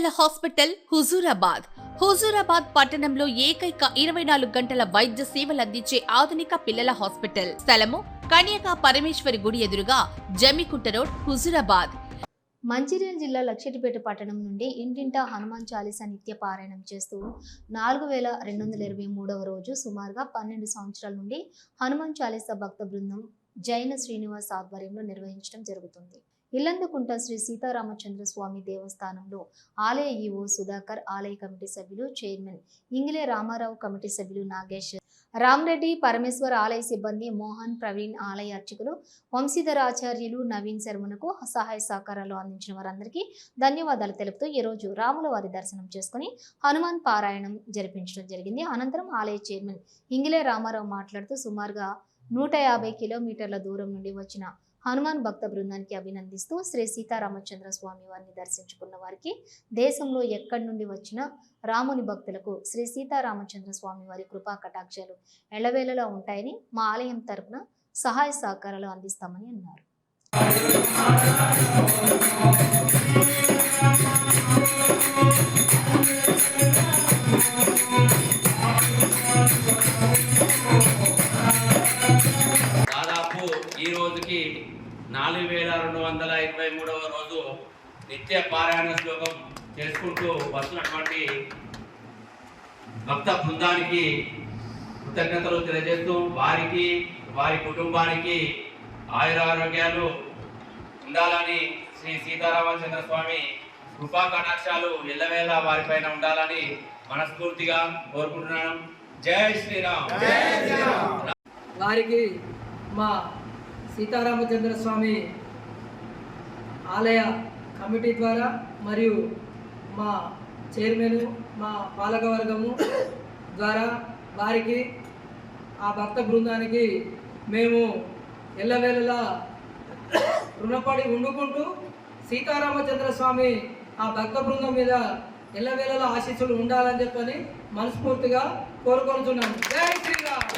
పిల్లల హాస్పిటల్ హుజూరాబాద్ పట్టణంలో ఏకైక 24 గంటల వైద్య సేవలు అందించే ఆధునిక పిల్లల హాస్పిటల్. స్థలము కన్యకా పరమేశ్వరి గుడి ఎదురుగా, జమ్మికుంట రోడ్, హుజూరాబాద్. మంచిర్యాల జిల్లా లక్షటిపేట పట్టణం నుండి ఇంటింటా హనుమాన్ చాలీసా నిత్య పారాయణం చేస్తూ 4223వ రోజు సుమారుగా 12 సంవత్సరాల నుండి హనుమాన్ చాలీసా భక్త బృందం జైన శ్రీనివాస్ ఆధ్వర్యంలో నిర్వహించడం జరుగుతుంది. ఇల్లందుకుంట శ్రీ సీతారామచంద్ర స్వామి దేవస్థానంలో ఆలయ ఈవో సుధాకర్, ఆలయ కమిటీ సభ్యులు, చైర్మన్ ఇంగిలే రామారావు, కమిటీ సభ్యులు నాగేష్, రామ్రెడ్డి, పరమేశ్వర్, ఆలయ సిబ్బంది మోహన్, ప్రవీణ్, ఆలయ అర్చకులు వంశీధర ఆచార్యులు, నవీన్ శర్మకు సహాయ సహకారాలు అందించిన వారందరికీ ధన్యవాదాలు తెలుపుతూ ఈరోజు రాముల వారి దర్శనం చేసుకుని హనుమాన్ పారాయణం జరిపించడం జరిగింది. అనంతరం ఆలయ చైర్మన్ ఇంగిలే రామారావు మాట్లాడుతూ సుమారుగా 150 కిలోమీటర్ల దూరం నుండి వచ్చిన హనుమాన్ భక్త బృందానికి అభినందిస్తూ శ్రీ సీతారామచంద్ర స్వామి వారిని దర్శించుకున్న వారికి దేశంలో ఎక్కడి నుండి వచ్చిన రాముని భక్తులకు శ్రీ సీతారామచంద్ర స్వామి వారి కృపా కటాక్షాలు ఎల్లవేళలా ఉంటాయని మా ఆలయం తరపున సహాయ సహకారాలు అందిస్తామని అన్నారు. ఈ రోజుకి 4223వ రోజు నిత్య పారాయణ శ్లోకం చేసుకుంటూ వస్తున్నటువంటి భక్త బృందానికి కృతజ్ఞతలు తెలియజేస్తూ వారికి, వారి కుటుంబానికి ఆయురారోగ్యాలు ఉండాలని, శ్రీ సీతారామచంద్ర స్వామి కృపా కటాక్షాలు ఎల్లవేళ వారిపైన ఉండాలని మనస్ఫూర్తిగా కోరుకుంటున్నాను. జై శ్రీరామ్. వారికి మా సీతారామచంద్ర స్వామి ఆలయ కమిటీ ద్వారా మరియు మా చైర్మన్, మా పాలకవర్గము ద్వారా వారికి, ఆ భక్త బృందానికి మేము ఎల్లవేళలా రుణపడి ఉండుకుంటూ సీతారామచంద్ర స్వామి ఆ భక్త బృందం మీద ఎల్లవేళలా ఆశీస్సులు ఉండాలని చెప్పని మనస్ఫూర్తిగా కోరుకుంటున్నాను. జై శ్రీరామ్.